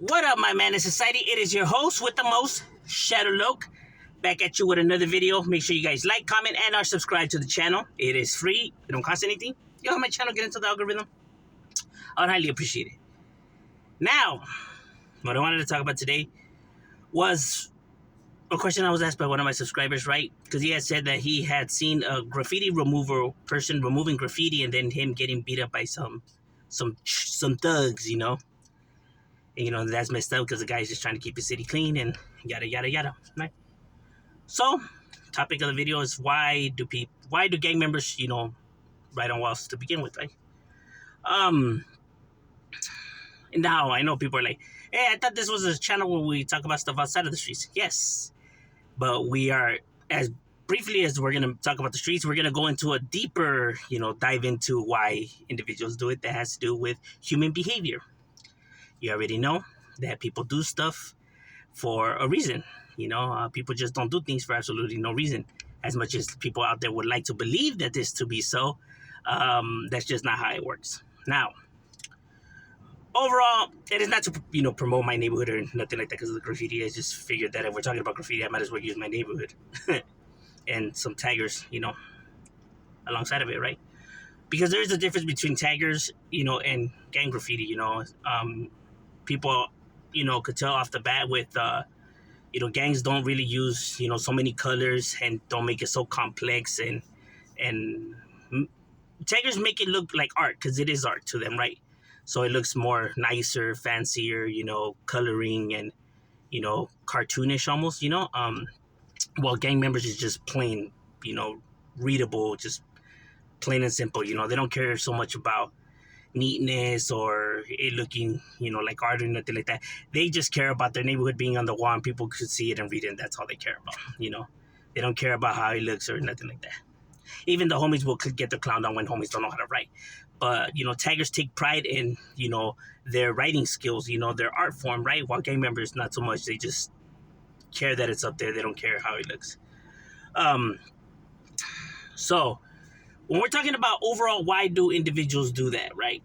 What up, my man in society? It is your host with the most, Shadowloke, back at you with another video. Make sure you guys like, comment, and are subscribed to the channel. It is free. It don't cost anything. You help my channel get into the algorithm. I would highly appreciate it. Now, what I wanted to talk about today was a question I was asked by one of my subscribers, right? Because he had said that he had seen a graffiti remover person removing graffiti and then him getting beat up by some thugs, you know? And, you know, that's messed up because the guy's just trying to keep his city clean and yada, yada, yada, right? So, topic of the video is why do gang members, you know, write on walls to begin with, right? Now, I know people are like, hey, I thought this was a channel where we talk about stuff outside of the streets. Yes, but we are, as briefly as we're going to talk about the streets, we're going to go into a deeper, you know, dive into why individuals do it that has to do with human behavior. You already know that people do stuff for a reason. You know, people just don't do things for absolutely no reason. As much as people out there would like to believe that this to be so, that's just not how it works. Now, overall, it is not to, you know, promote my neighborhood or nothing like that because of the graffiti. I just figured that if we're talking about graffiti, I might as well use my neighborhood and some taggers, you know, alongside of it, right? Because there is a difference between taggers, you know, and gang graffiti, you know. People, you know, could tell off the bat with, you know, gangs don't really use, you know, so many colors and don't make it so complex. And taggers make it look like art because it is art to them, right? So it looks more nicer, fancier, you know, coloring and, you know, cartoonish almost, you know. While gang members is just plain, you know, readable, just plain and simple, you know. They don't care so much about neatness or it looking, you know, like art or nothing like that. They just care about their neighborhood being on the wall and people could see it and read it, and that's all they care about, you know. They don't care about how it looks or nothing like that. Even the homies will get their clown on when homies don't know how to write. But, you know, taggers take pride in, you know, their writing skills, you know, their art form, right? While gang members, not so much. They just care that it's up there. They don't care how it looks. So, when we're talking about overall, why do individuals do that, right?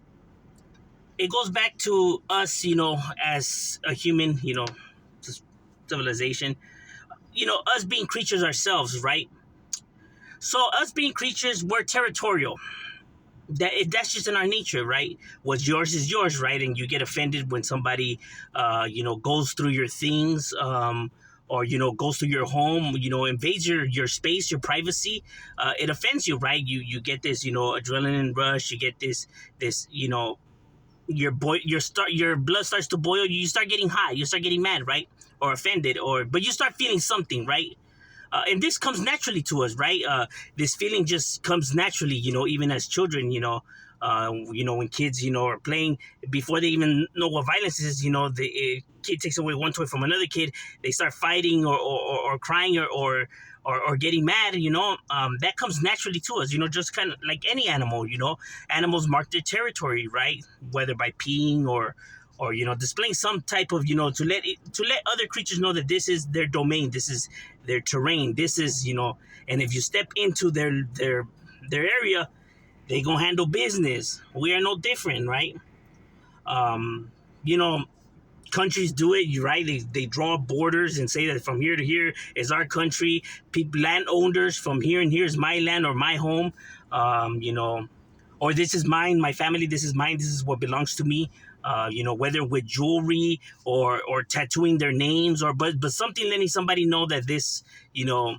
It goes back to us, you know, as a human, you know, civilization, you know, us being creatures ourselves, right? So us being creatures, we're territorial. That's just in our nature, right? What's yours is yours, right? And you get offended when somebody, you know, goes through your things, or, you know, goes through your home, you know, invades your space, your privacy. It offends you, right? You get this, you know, adrenaline rush. You get this, you know, your blood starts to boil. You start getting hot. You start getting mad, right? Or offended, but you start feeling something, right? And this comes naturally to us, right? This feeling just comes naturally, you know, even as children, you know, when kids, you know, are playing, before they even know what violence is, you know, the kid takes away one toy from another kid, they start fighting or crying or getting mad, you know. That comes naturally to us, you know, just kind of like any animal, you know. Animals mark their territory, right? Whether by peeing or you know, displaying some type of, you know, to let other creatures know that this is their domain, this is their terrain, this is, you know, and if you step into their area, they gonna handle business. We are no different, right? You know, countries do it, right? They draw borders and say that from here to here is our country. People, landowners, from here and here is my land or my home. You know, or this is mine, my family, this is mine, this is what belongs to me. You know, whether with jewelry or tattooing their names, but something letting somebody know that this, you know,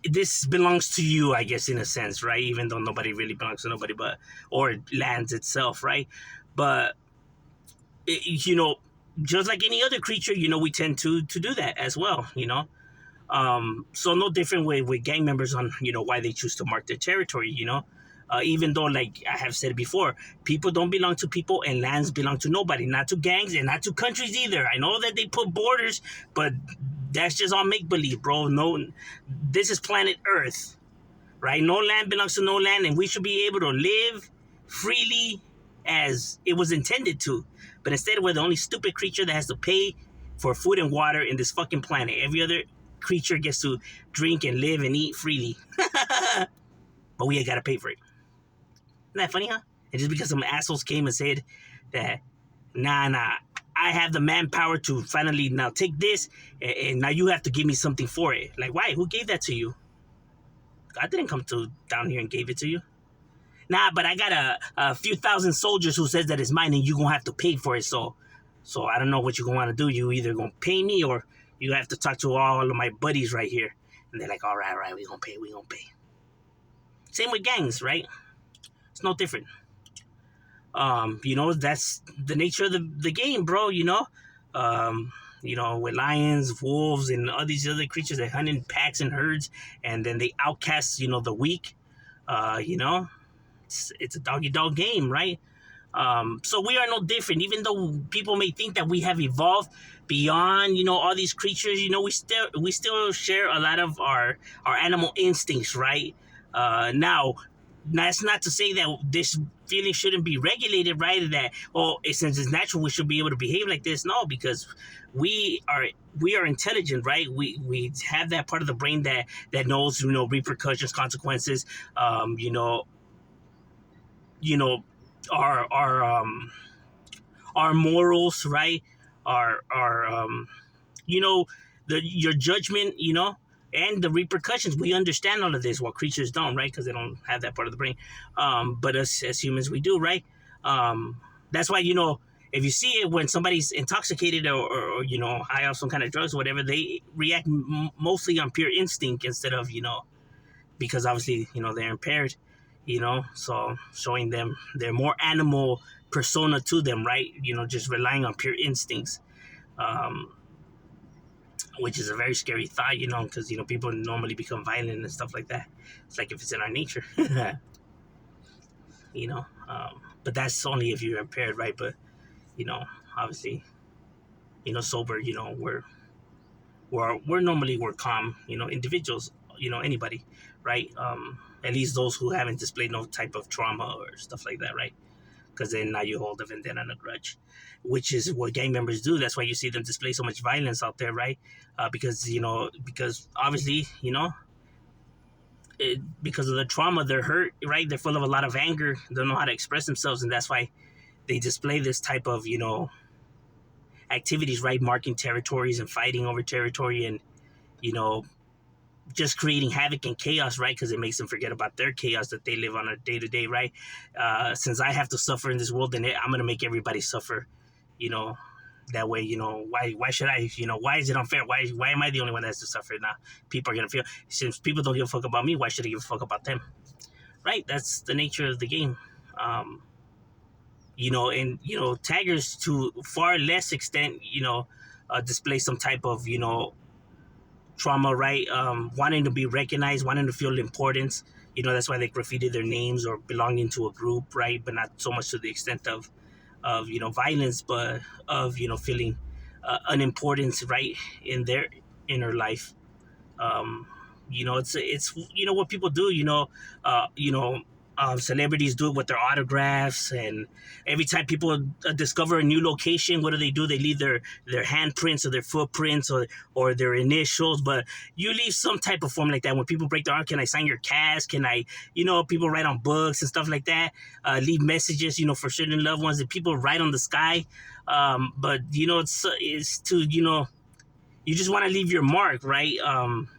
this belongs to you, I guess, in a sense, right? Even though nobody really belongs to nobody, or lands itself, right? But you know, just like any other creature, you know, we tend to do that as well, you know. So no different way with gang members on, you know, why they choose to mark their territory, you know. Even though, like I have said before, people don't belong to people and lands belong to nobody, not to gangs and not to countries either. I know that they put borders, but that's just all make-believe, bro. No, this is planet Earth, right? No land belongs to no land, and we should be able to live freely as it was intended to. But instead, we're the only stupid creature that has to pay for food and water in this fucking planet. Every other creature gets to drink and live and eat freely. But we ain't got to pay for it. Isn't that funny, huh? And just because some assholes came and said that Nah. I have the manpower to finally now take this, and now you have to give me something for it. Like, why? Who gave that to you? God didn't come to down here and gave it to you. Nah, but I got a few thousand soldiers who says that it's mine, and you gonna have to pay for it. So I don't know what you gonna want to do. You either gonna pay me, or you have to talk to all of my buddies right here. And they're like, all right, we gonna pay, we gonna pay. Same with gangs, right? It's no different. That's the nature of the game, bro. With lions, wolves, and all these other creatures that hunt in packs and herds, and then they outcast, the weak. Uh, you know, it's a doggy dog game, right? So we are no different, even though people may think that we have evolved beyond, all these creatures. We still share a lot of our animal instincts, right? Now, that's not to say that this feeling shouldn't be regulated, right? That since it's natural, we should be able to behave like this. No, because we are intelligent, right? We have that part of the brain that knows, repercussions, consequences. You know our morals, right? Our your judgment, and the repercussions. We understand all of this, while creatures don't, right? Because they don't have that part of the brain. But us as humans, we do, right? That's why, if you see it when somebody's intoxicated, or high off some kind of drugs or whatever, they react mostly on pure instinct, instead of, because obviously, they're impaired, so showing them they're more animal persona to them, right? Just relying on pure instincts, um, which is a very scary thought, because, people normally become violent and stuff like that. It's like if it's in our nature, but that's only if you're impaired, right? But, obviously, sober, we're calm, individuals, anybody, right? At least those who haven't displayed no type of trauma or stuff like that, right? Because then now you hold a vendetta and a grudge, which is what gang members do. That's why you see them display so much violence out there, right? Because obviously, because of the trauma, they're hurt, right? They're full of a lot of anger, they don't know how to express themselves, and that's why they display this type of, activities, right? Marking territories and fighting over territory, and, you know, just creating havoc and chaos, right? Because it makes them forget about their chaos that they live on a day to day, right? Since I have to suffer in this world, then I'm gonna make everybody suffer, you know. That way, why should I? Why is it unfair? Why am I the only one that has to suffer now? People are gonna feel, since people don't give a fuck about me, why should I give a fuck about them? Right? That's the nature of the game. Um, and taggers to far less extent, display some type of trauma, right? Wanting to be recognized, wanting to feel importance. That's why they graffiti their names or belonging to a group, right? But not so much to the extent of violence, but of feeling unimportance, right, in their inner life. It's what people do. Celebrities do it with their autographs, and every time people discover a new location, what do? They leave their handprints or their footprints or their initials. But you leave some type of form like that when people break their arm. Can I sign your cast? Can I? People write on books and stuff like that. Leave messages, for certain loved ones that people write on the sky. But it's to you just want to leave your mark, right?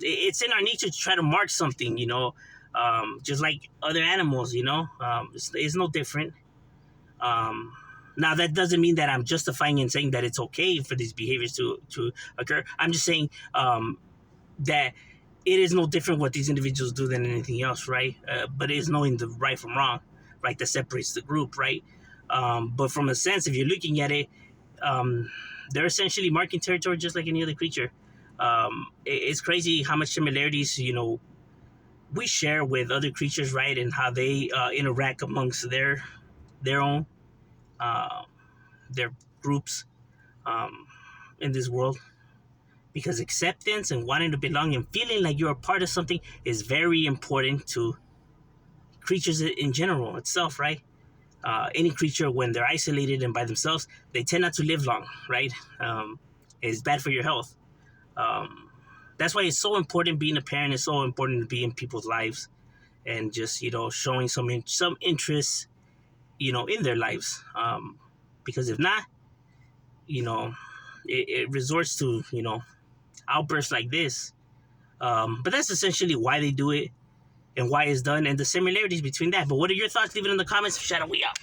It's in our nature to try to mark something, just like other animals, it's no different. Now, that doesn't mean that I'm justifying and saying that it's okay for these behaviors to occur. I'm just saying that it is no different what these individuals do than anything else, right? But it is knowing the right from wrong, right? That separates the group, right? But from a sense, if you're looking at it, they're essentially marking territory just like any other creature. It's crazy how much similarities, we share with other creatures, right? And how they interact amongst their own, uh, their groups in this world. Because acceptance and wanting to belong and feeling like you're a part of something is very important to creatures in general itself, right? Any creature, when they're isolated and by themselves, they tend not to live long, right? It's bad for your health. Um, that's why it's so important. Being a parent is so important to be in people's lives, and just showing some interest, in their lives. Because if not, it resorts to outbursts like this. But that's essentially why they do it and why it's done and the similarities between that. But what are your thoughts? Leave it in the comments. Shadow, we out.